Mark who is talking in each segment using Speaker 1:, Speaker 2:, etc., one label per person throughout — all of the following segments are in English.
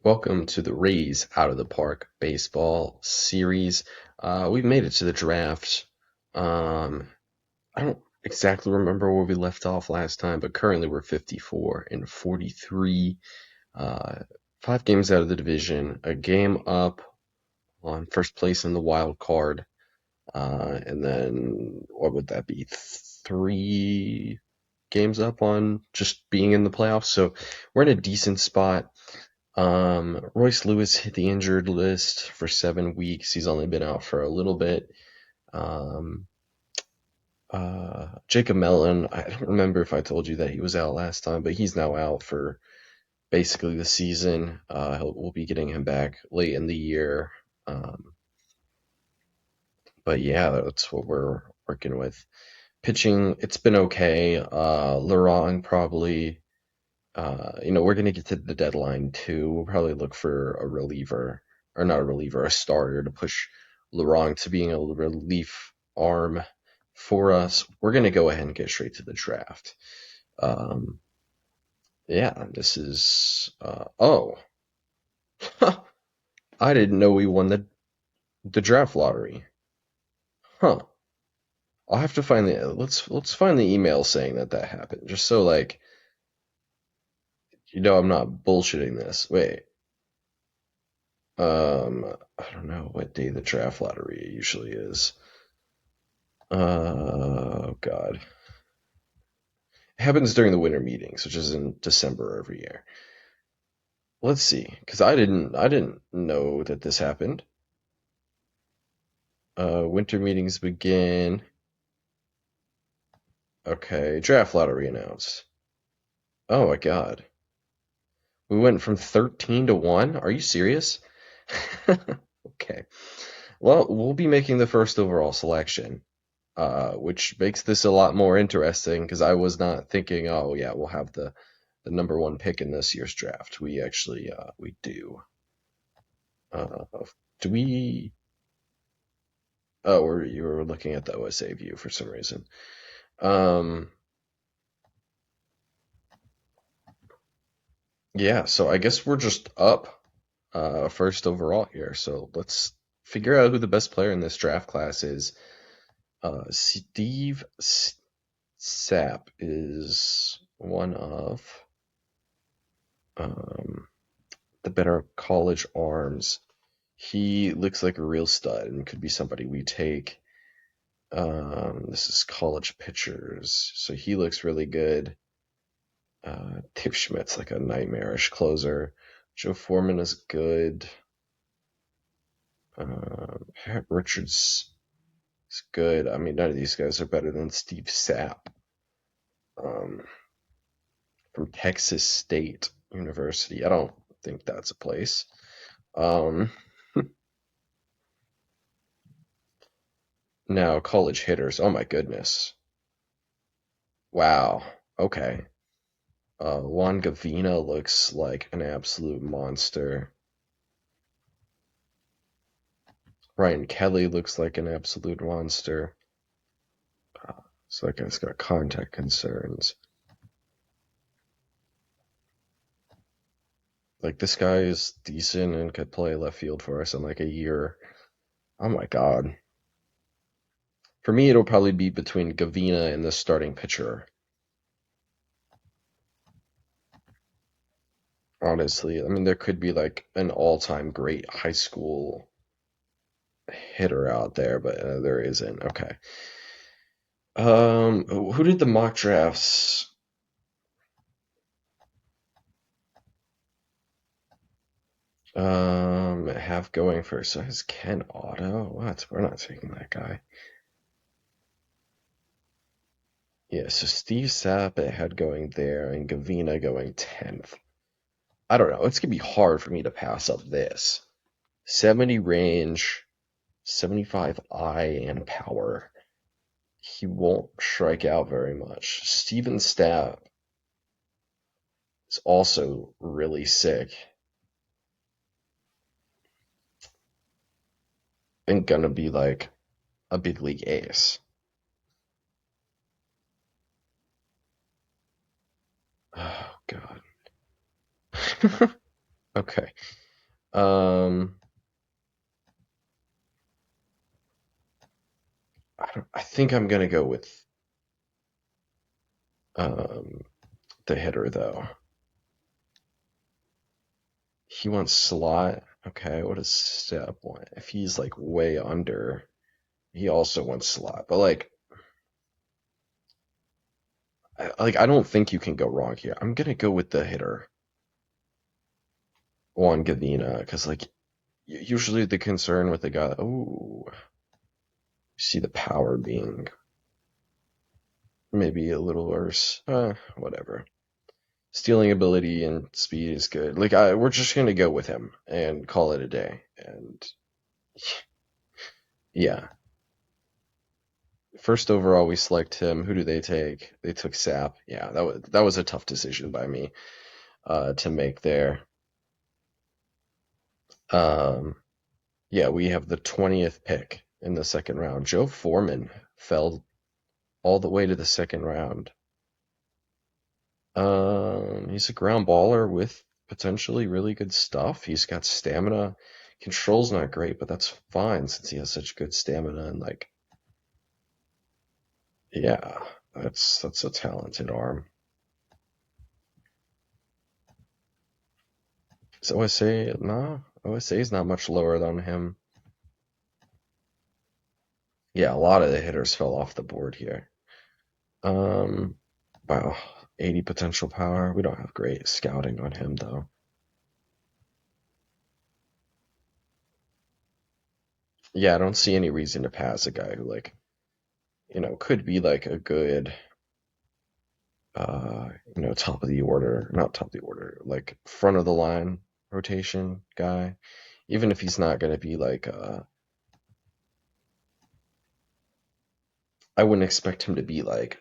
Speaker 1: Welcome to the Rays Out of the Park baseball series. We've made it to the draft. Um, I don't exactly remember where we left off last time, but currently we're 54 and 43. Uh, 5 games out of the division, a game up on first place in the wild card, and then what would that be? 3 games up on just being in the playoffs. So we're in a decent spot. Royce Lewis hit the injured list for 7 weeks. He's only been out for a little bit. Um, Jacob Mellon, I don't remember if I told you that he was out last time, but he's now out for basically the season. We'll be getting him back late in the year. Um, but yeah, that's what we're working with. Pitching, it's been okay. Laurent probably we're going to get to the deadline too. We'll probably look for a reliever, or not a reliever, a starter to push Laurent to being a relief arm for us. We're going to go ahead and get straight to the draft. Um, yeah, this is. I didn't know we won the draft lottery. Huh. I'll have to find the let's find the email saying that happened, just so I'm not bullshitting this. Wait. I don't know what day the draft lottery usually is. Oh God, it happens during the winter meetings, which is in December every year. Let's see, because I didn't know that this happened. Winter meetings begin. Okay, draft lottery announced. Oh my God, we went from 13 to 1. Are you serious? Okay. Well, we'll be making the first overall selection. Which makes this a lot more interesting because I was not thinking, oh yeah, we'll have the number one pick in this year's draft. We actually we do. Uh, do we? Oh, you were looking at the OSA view for some reason. Um, yeah, so I guess we're just up first overall here. So let's figure out who the best player in this draft class is. Steve Sapp is one of. Um, the better college arms. He looks like a real stud and could be somebody we take. This is college pitchers, so he looks really good. Tip Schmidt's like a nightmarish closer. Joe Foreman is good. Pat Richards is good. I mean, none of these guys are better than Steve Sapp um, from Texas State University. I don't think that's a place. Um, Now, college hitters. Oh my goodness. Wow. Okay. Juan Gavina looks like an absolute monster. Ryan Kelly looks like an absolute monster. So that guy's got contact concerns. Like this guy is decent and could play left field for us in like a year. Oh my god. For me, it'll probably be between Gavina and the starting pitcher. Honestly, I mean, there could be like an all-time great high school hitter out there, but there isn't. Okay. Who did the mock drafts have going first? So has Ken Otto? What? We're not taking that guy. Yeah, so Steve Sapp had going there and Gavina going 10th. I don't know. It's gonna be hard for me to pass up this. 70 range, 75 eye and power. He won't strike out very much. Steven Stapp is also really sick and gonna be like a big league ace. Oh God. Okay. Um, I think I'm gonna go with um the hitter though. He wants slot. Okay, what does Step want? If he's like way under, he also wants slot. But I don't think you can go wrong here. I'm gonna go with the hitter, Juan Gavina, because usually the concern with the guy. Oh, you see the power being maybe a little worse. Whatever. Stealing ability and speed is good. We're just gonna go with him and call it a day. And yeah, first overall we select him. Who do they take? They took Sap. Yeah, that was a tough decision by me to make there. Um, yeah, we have the 20th pick in the second round. Joe Foreman fell all the way to the second round. He's a ground baller with potentially really good stuff. He's got stamina. Control's not great, but that's fine since he has such good stamina and yeah, that's a talented arm. Is OSA no? OSA is not much lower than him. Yeah, a lot of the hitters fell off the board here. Um, wow, 80 potential power. We don't have great scouting on him though. Yeah, I don't see any reason to pass a guy who could be like a good top of the order, not top of the order, like front of the line rotation guy. Even if he's not going to be I wouldn't expect him to be like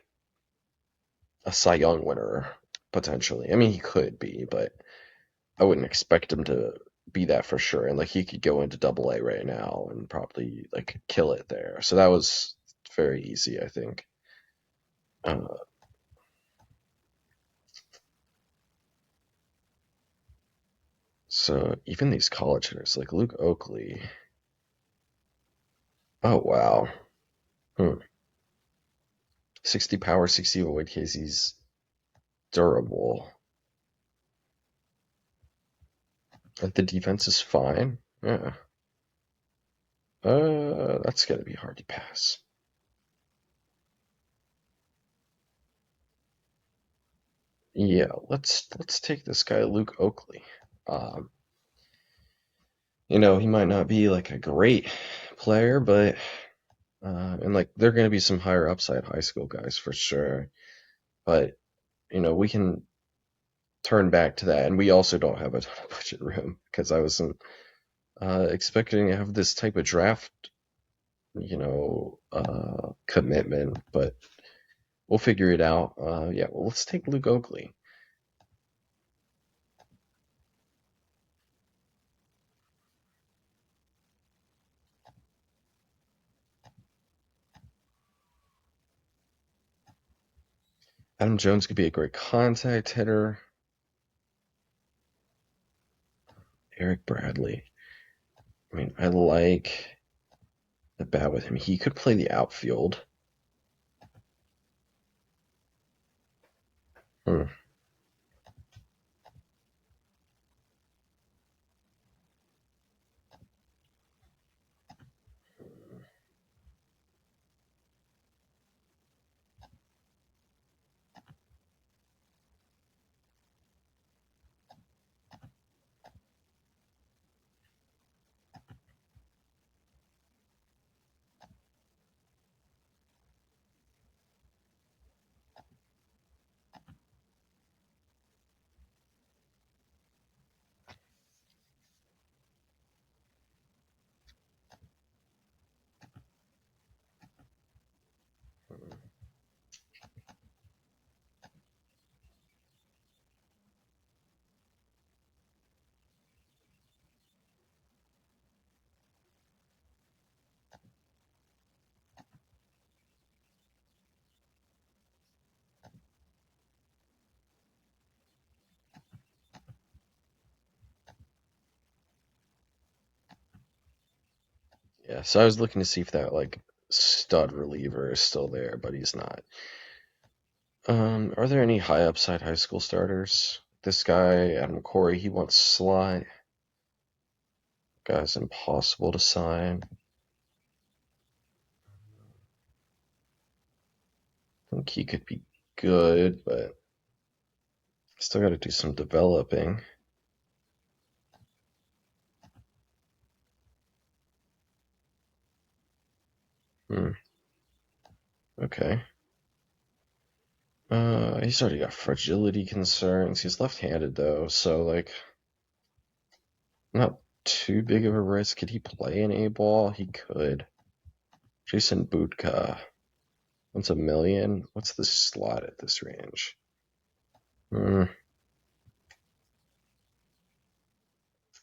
Speaker 1: a Cy Young winner potentially. I mean, he could be, but I wouldn't expect him to be that for sure. And he could go into Double A right now and probably kill it there. So that was very easy, I think. Uh, so even these college hitters like Luke Oakley. Oh wow. Hmm. 60 power, 60 avoid case. He's durable. Like the defense is fine. Yeah. That's gonna be hard to pass. Yeah, let's take this guy Luke Oakley. Um, he might not be like a great player, but and there are gonna be some higher upside high school guys for sure. But we can turn back to that, and we also don't have a ton of budget room because I wasn't expecting to have this type of draft, commitment, but we'll figure it out. Yeah, well, let's take Luke Oakley. Adam Jones could be a great contact hitter. Eric Bradley. I mean, I like the bat with him. He could play the outfield. Hmm. Yeah, so I was looking to see if that like stud reliever is still there, but he's not. Are there any high upside high school starters? This guy, Adam Corey, he wants slot. Guy's impossible to sign. I think he could be good, but still got to do some developing. Hmm. Okay. He's already got fragility concerns. He's left-handed though, so like not too big of a risk. Could he play an A ball? He could. Jason Budka. What's a million? What's the slot at this range? Hmm.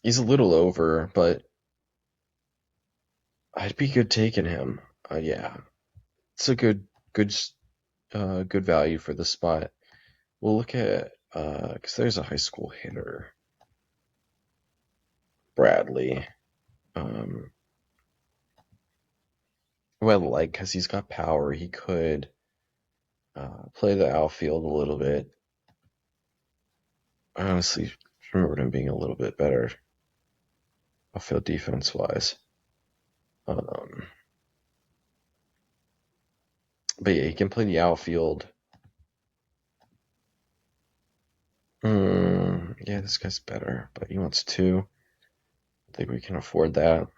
Speaker 1: He's a little over, but I'd be good taking him. Yeah, it's a good, good value for the spot. We'll look at because there's a high school hitter, Bradley. Um, who I like because he's got power. He could play the outfield a little bit. I honestly remembered him being a little bit better outfield defense wise. Um, but yeah, he can play the outfield. Yeah, this guy's better, but he wants two. I think we can afford that.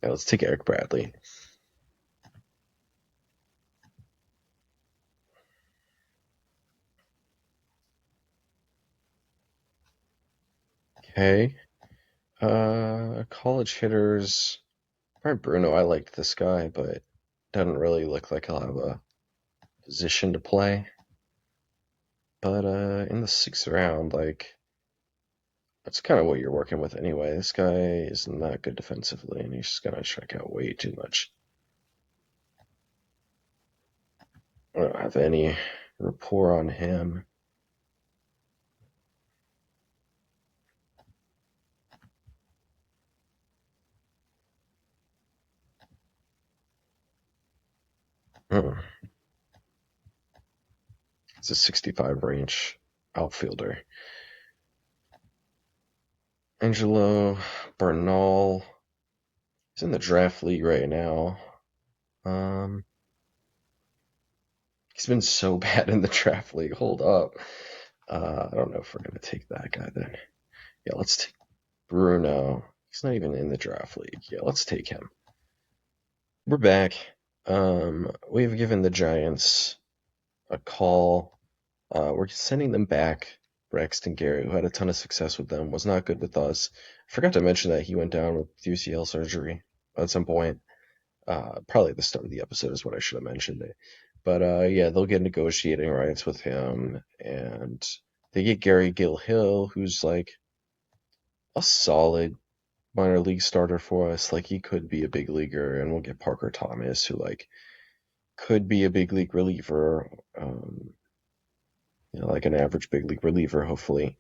Speaker 1: Yeah, let's take Eric Bradley. Okay. College hitters. Probably Bruno. I liked this guy, but doesn't really look like he'll have a position to play. But in the sixth round, like that's kind of what you're working with anyway. This guy is not good defensively, and he's just gonna strike out way too much. I don't have any rapport on him. Hmm. He's a 65 range outfielder. Angelo Bernal. He's in the draft league right now. Um, he's been so bad in the draft league. Hold up. I don't know if we're gonna take that guy then. Yeah, let's take Bruno. He's not even in the draft league. Yeah, let's take him. We're back. We've given the Giants a call. We're sending them back. Braxton Garrett, who had a ton of success with them, was not good with us. I forgot to mention that he went down with UCL surgery at some point. Probably at the start of the episode is what I should have mentioned it. But yeah, they'll get negotiating rights with him, and they get Gary Gill-Hill, who's like a solid minor league starter for us. Like he could be a big leaguer, and we'll get Parker Thomas, who like could be a big league reliever, like an average big league reliever, hopefully.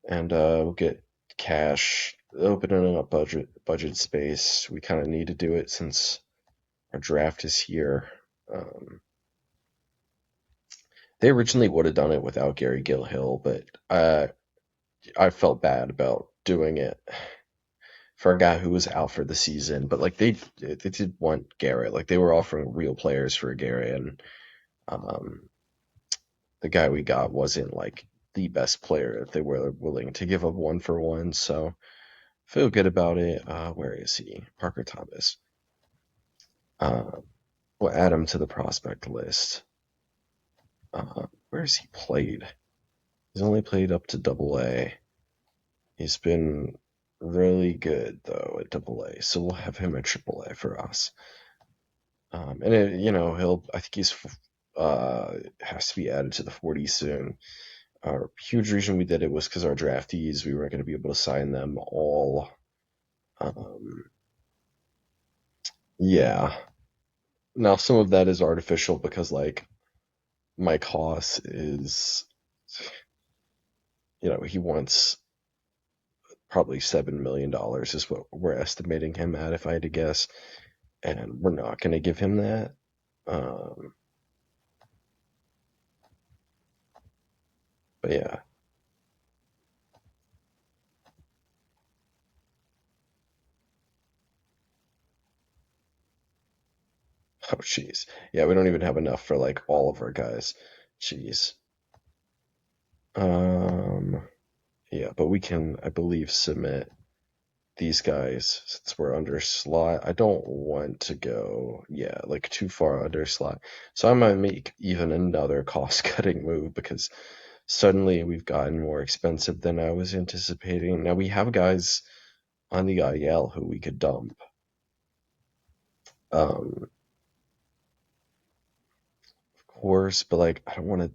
Speaker 1: And we'll get cash, opening up budget space. We kind of need to do it since our draft is here. Um, they originally would have done it without Gary Gill-Hill, but I felt bad about doing it for a guy who was out for the season. But like they did want Garrett, like they were offering real players for Garrett, and um, the guy we got wasn't like the best player that they were willing to give up one for one. So feel good about it. Where is he? Parker Thomas. Uh, we'll add him to the prospect list. Where has he played? He's only played up to Double A. He's been really good though at Double A, so we'll have him at Triple A for us. And he'll. I think he's has to be added to the 40 soon. Our huge reason we did it was because our draftees, we weren't going to be able to sign them all. Um, yeah. Now some of that is artificial because like Mike Haas is, he wants probably $7 million is what we're estimating him at, if I had to guess. And we're not going to give him that. Um, but yeah. Oh, jeez. Yeah, we don't even have enough for like all of our guys. Jeez. Um, yeah, but we can, I believe, submit these guys since we're under slot. I don't want to go, yeah, like too far under slot. So I might make even another cost cutting move because suddenly we've gotten more expensive than I was anticipating. Now we have guys on the IL who we could dump. Of course, but like I don't want to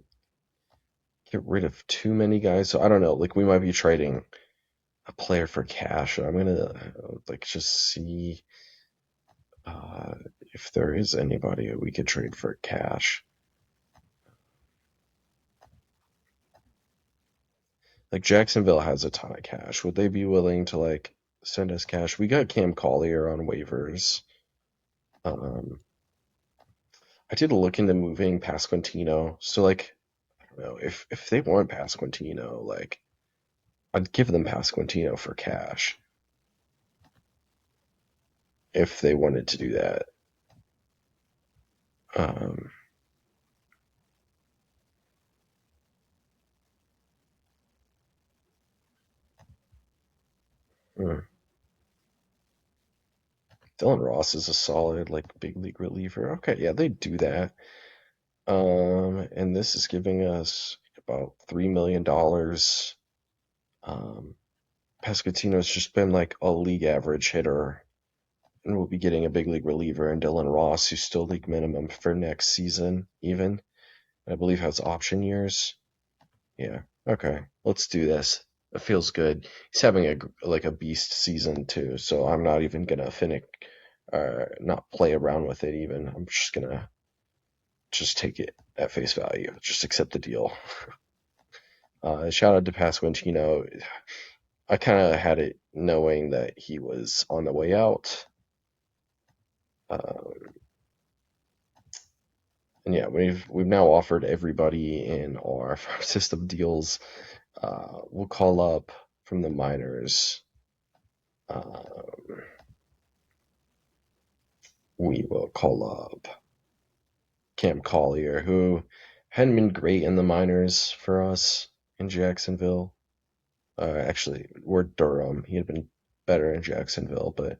Speaker 1: get rid of too many guys. So I don't know. Like we might be trading a player for cash. I'm gonna like just see uh, if there is anybody we could trade for cash. Like Jacksonville has a ton of cash. Would they be willing to like send us cash? We got Cam Collier on waivers. Um, I did look into moving Pasquantino. So like I don't know if they want Pasquantino, like I'd give them Pasquantino for cash if they wanted to do that. Um, hmm. Dylan Ross is a solid like big league reliever. Okay, yeah, they do that. And this is giving us about $3 million. Um, Pasquantino's just been like a league average hitter, and we'll be getting a big league reliever in Dylan Ross, who's still league minimum for next season, even. I believe has option years. Yeah. Okay. Let's do this. It feels good. He's having a beast season too, so I'm not even gonna not play around with it even. I'm just gonna just take it at face value. Just accept the deal. Shout out to Pasquantino. I kind of had it knowing that he was on the way out. Uh, and yeah, we've now offered everybody in our farm system deals. We'll call up from the minors. Uh, we will call up Cam Collier, who hadn't been great in the minors for us in Jacksonville. Actually, we're Durham. He had been better in Jacksonville, but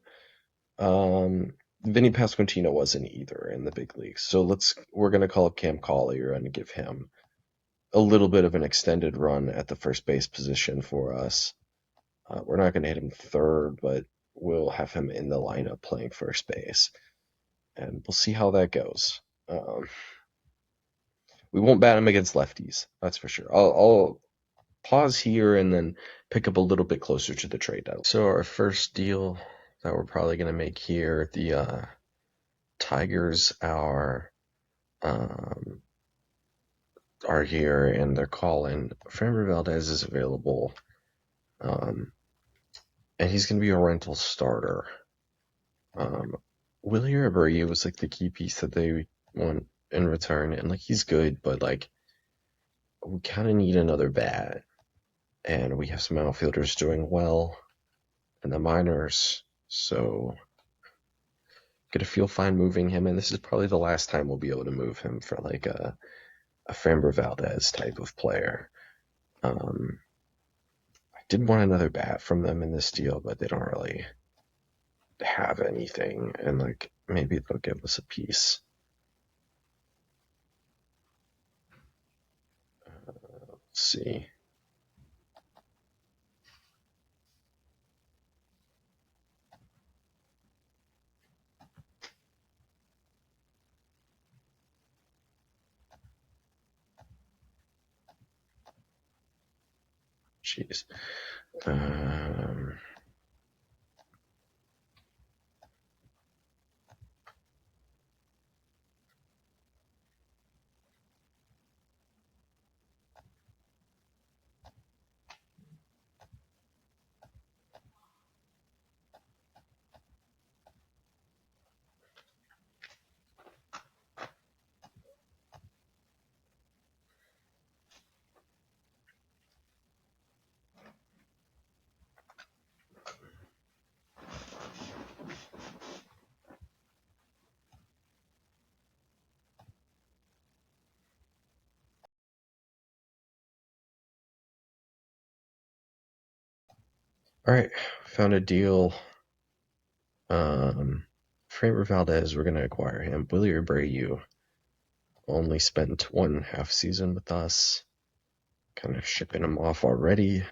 Speaker 1: Vinny Pasquantino wasn't either in the big leagues. So we're gonna call up Cam Collier and give him a little bit of an extended run at the first base position for us. We're not gonna hit him third, but we'll have him in the lineup playing first base, and we'll see how that goes. Um, we won't bat him against lefties, that's for sure. I'll pause here and then pick up a little bit closer to the trade deadline. So our first deal that we're probably gonna make here, the Tigers um, are here and they're calling. Framber Valdez is available, um, and he's going to be a rental starter. Willie Abreu was like the key piece that they want in return, and like he's good, but like we kind of need another bat, and we have some outfielders doing well in the minors, so gonna feel fine moving him, and this is probably the last time we'll be able to move him for like a Framber Valdez type of player. Um, I did want another bat from them in this deal, but they don't really have anything, and like maybe they'll give us a piece. Let's see. Jeez. Um, All right, found a deal. Framber Valdez, we're gonna acquire him. Willie Abreu only spent 1.5 season with us. Kind of shipping him off already.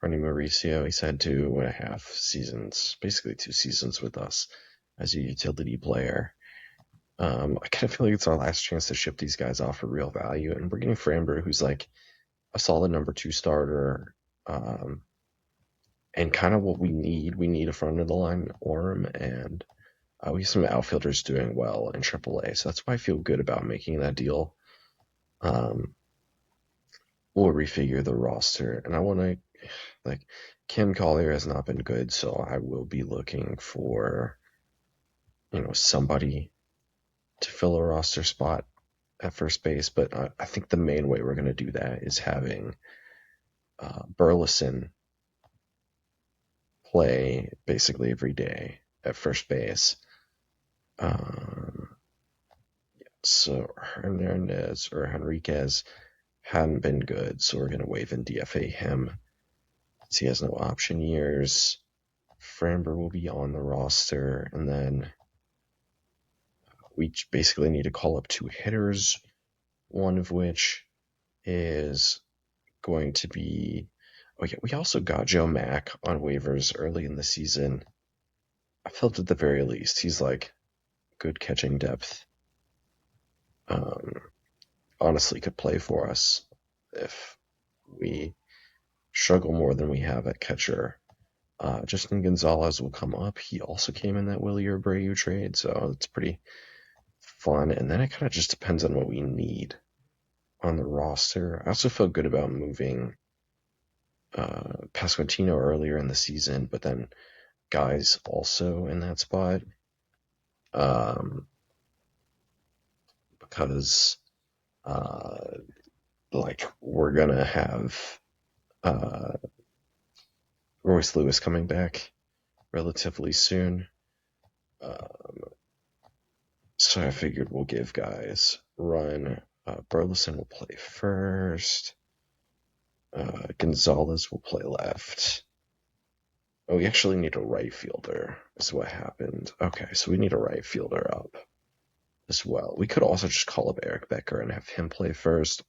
Speaker 1: Ronnie Mauricio, he's had 2.5 seasons, basically 2 seasons with us as a utility player. I kind of feel like it's our last chance to ship these guys off for real value, and we're getting Framber, who's like a solid number 2 starter, and kind of what we need. We need a front of the line arm, and we have some outfielders doing well in AAA, so that's why I feel good about making that deal. We'll refigure the roster, and I want to like Kim Collier has not been good, so I will be looking for somebody to fill a roster spot at first base. But I think the main way we're going to do that is having Burleson play basically every day at first base. So Hernandez or Henriquez hadn't been good, so we're going to waive and DFA him. He has no option years. Framber will be on the roster, and then we basically need to call up 2 hitters, one of which is going to be. Oh yeah, we also got Joe Mack on waivers early in the season. I felt at the very least he's like good catching depth. Honestly, could play for us if we struggle more than we have at catcher. Justin Gonzalez will come up. He also came in that Willie Abreu trade, so it's pretty fun. And then it kind of just depends on what we need on the roster. I also feel good about moving Pasquantino earlier in the season, but then guys also in that spot. Because we're gonna have Royce Lewis coming back relatively soon. So I figured we'll give guys run. Burleson will play first. Gonzalez will play left. Oh, we actually need a right fielder, is what happened. Okay, so we need a right fielder up as well. We could also just call up Eric Becker and have him play first.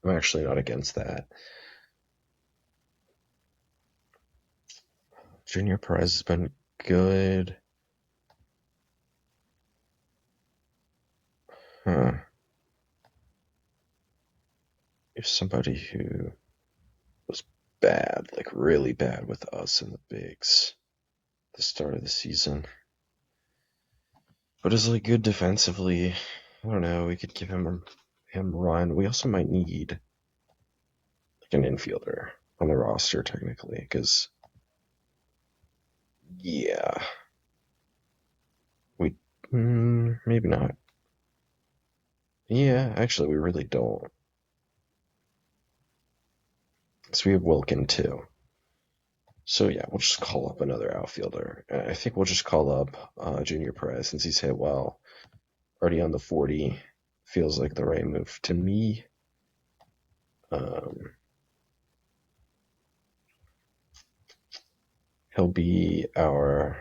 Speaker 1: I'm actually not against that. Junior Perez has been good. If somebody who was bad, like really bad with us in the bigs at the start of the season, but is like good defensively. I don't know. We could give him run. We also might need like an infielder on the roster technically, because yeah, we maybe not. Yeah, actually, we really don't. So we have Wilkin too. So yeah, we'll just call up another outfielder. I think we'll just call up Junior Perez since he's hit well. Already on the 40. Feels like the right move to me. He'll be our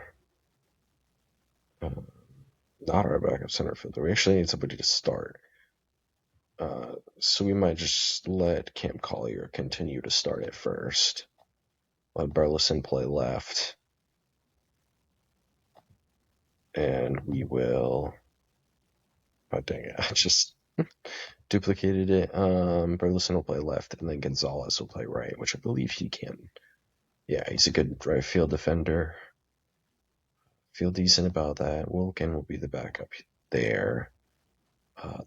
Speaker 1: not our backup center fielder. We actually need somebody to start. So we might just let Cam Collier continue to start at first. Let Burleson play left. And we will. Oh, dang it. I just duplicated it. Burleson will play left, and then Gonzalez will play right, which I believe he can. Yeah, he's a good right field defender. Feel decent about that. Wilkin will be the backup there.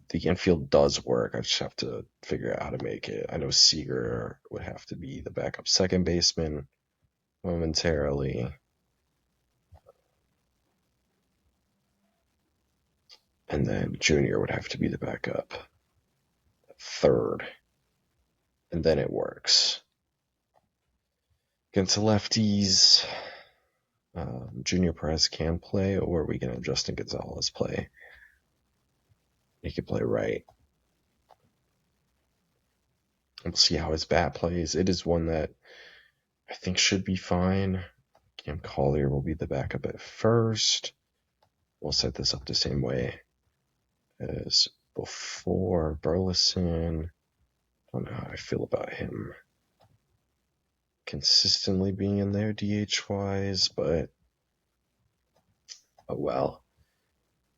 Speaker 1: The infield does work. I just have to figure out how to make it. I know Seager would have to be the backup second baseman momentarily. And then Junior would have to be the backup third. And then it works. Against the lefties, Junior Perez can play, or are we going to Justin Gonzalez play? He could play right. We'll see how his bat plays. It is one that I think should be fine. Cam Collier will be the backup at first. We'll set this up the same way as before. Burleson, I don't know how I feel about him consistently being in there DH wise, but oh well.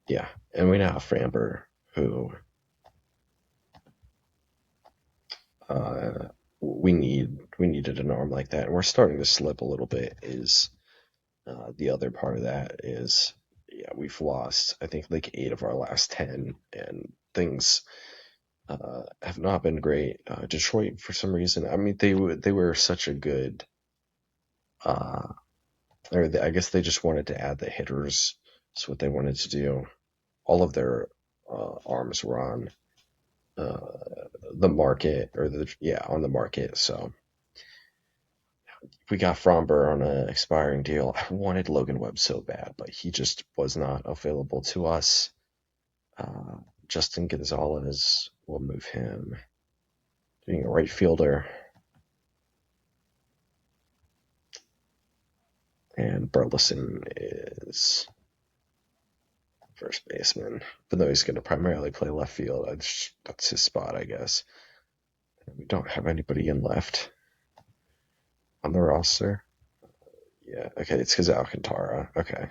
Speaker 1: Yeah, and we now have Framber, who uh, we needed an arm like that, and we're starting to slip a little bit. Is the other part of that is, yeah, we've lost I think like 8 of our last 10, and things have not been great. Detroit, for some reason, I mean, they were such a good, uh, I guess they just wanted to add the hitters. That's what they wanted to do. All of their arms were on the market, or on the market. So we got Fromber on an expiring deal. I wanted Logan Webb so bad, but he just was not available to us. Uh, Justin Gonzalez, we'll move him. Being a right fielder. And Burleson is first baseman, even though he's going to primarily play left field. That's his spot, I guess. And we don't have anybody in left on the roster. Yeah, okay, it's because Alcantara. Okay.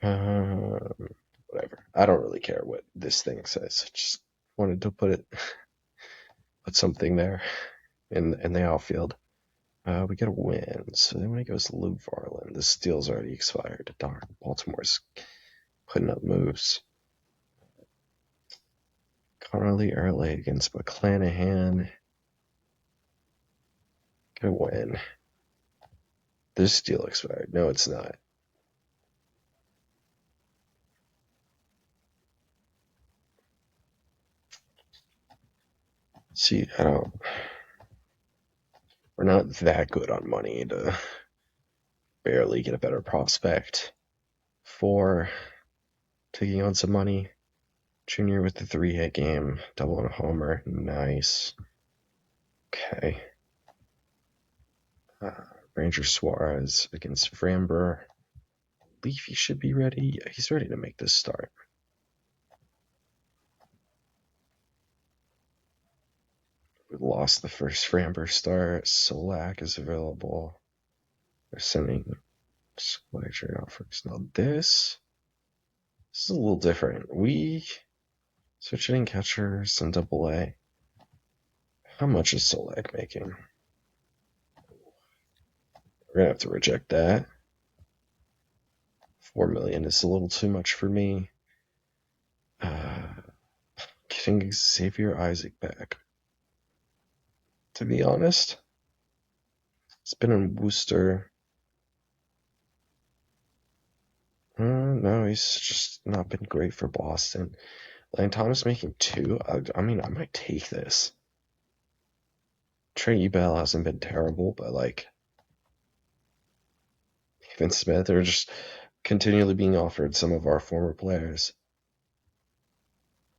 Speaker 1: Whatever. I don't really care what this thing says. I just wanted to put something there in the outfield. We get a win. So then when he goes Lou Varland, this deal's already expired. Darn, Baltimore's putting up moves. Connolly early against McClanahan. Get a win. This deal expired. No, it's not. See, I don't. We're not that good on money to barely get a better prospect for taking on some money. Junior with the 3-hit game, double and a homer. Nice. Okay. Ranger Suarez against Framber. Leafy should be ready. He's ready to make this start. We lost the first Framber start. Solak is available. They're sending supply trade offers. Now this is a little different. We switching catchers in Double A. How much is Solak making? We're gonna have to reject that. 4 million is a little too much for me. Getting Xavier Isaac back. To be honest, it's been in Worcester. No, he's just not been great for Boston. Lane Thomas making 2. I mean, I might take this. Trey Bell hasn't been terrible, but like Vince Smith are just continually being offered some of our former players.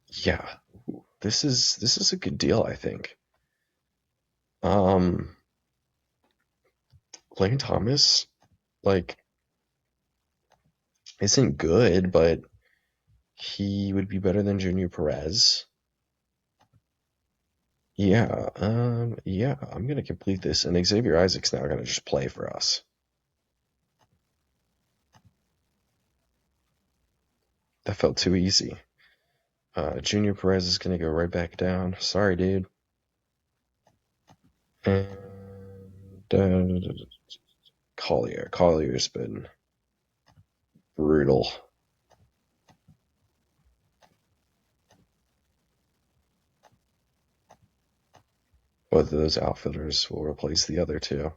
Speaker 1: Yeah, this is a good deal, I think. Lane Thomas, like, isn't good, but he would be better than Junior Perez. Yeah, yeah, I'm gonna complete this, and Xavier Isaac's now gonna just play for us. That felt too easy. Junior Perez is gonna go right back down. Sorry, dude. And Collier's been brutal. Both of those outfielders will replace the other two.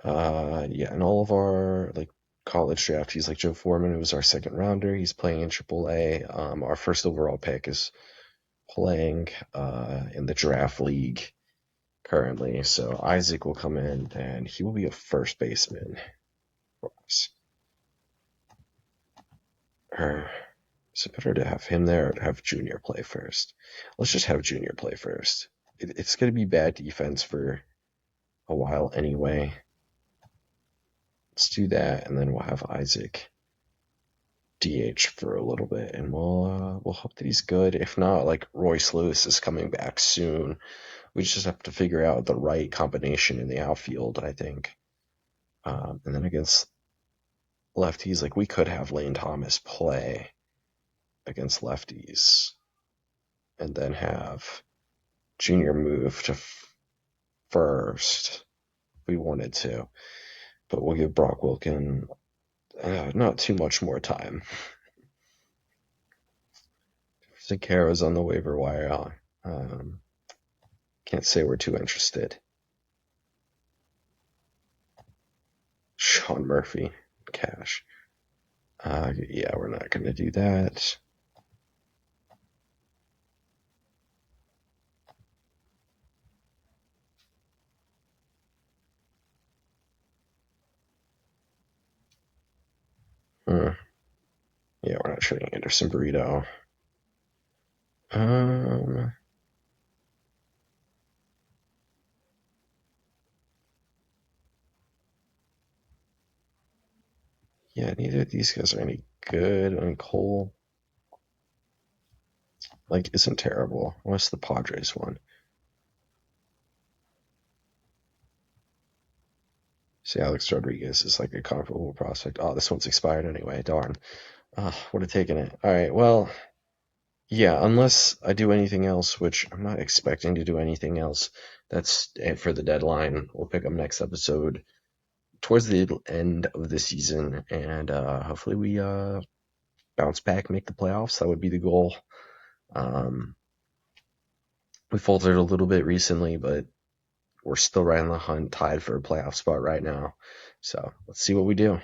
Speaker 1: Yeah, and all of our like college draftees, like Joe Foreman, who was our second rounder, he's playing in AAA. Our first overall pick is playing in the draft league currently. So Isaac will come in, and he will be a first baseman for us. Is it better to have him there or to have Junior play first? Let's just have Junior play first. It's going to be bad defense for a while anyway. Let's do that, and then we'll have Isaac DH for a little bit, and we'll hope that he's good. If not, like Royce Lewis is coming back soon. We just have to figure out the right combination in the outfield, I think. And then against lefties, like we could have Lane Thomas play against lefties, and then have Junior move to first. If we wanted to, but we'll give Brock Wilken not too much more time. Sakara's on the waiver wire. Can't say we're too interested. Sean Murphy, cash. Yeah, we're not going to do that. Yeah, we're not trading Anderson Burrito. Um, yeah, neither of these guys are any good. I mean, Cole, like, isn't terrible. What's the Padres one? See, Alex Rodriguez is like a comparable prospect. Oh, this one's expired anyway. Darn. Would have taken it. All right, well, yeah, unless I do anything else, which I'm not expecting to do anything else, that's it for the deadline. We'll pick up next episode towards the end of the season, and hopefully we bounce back, make the playoffs. That would be the goal. Um, we faltered a little bit recently, but we're still right on the hunt, tied for a playoff spot right now. So let's see what we do.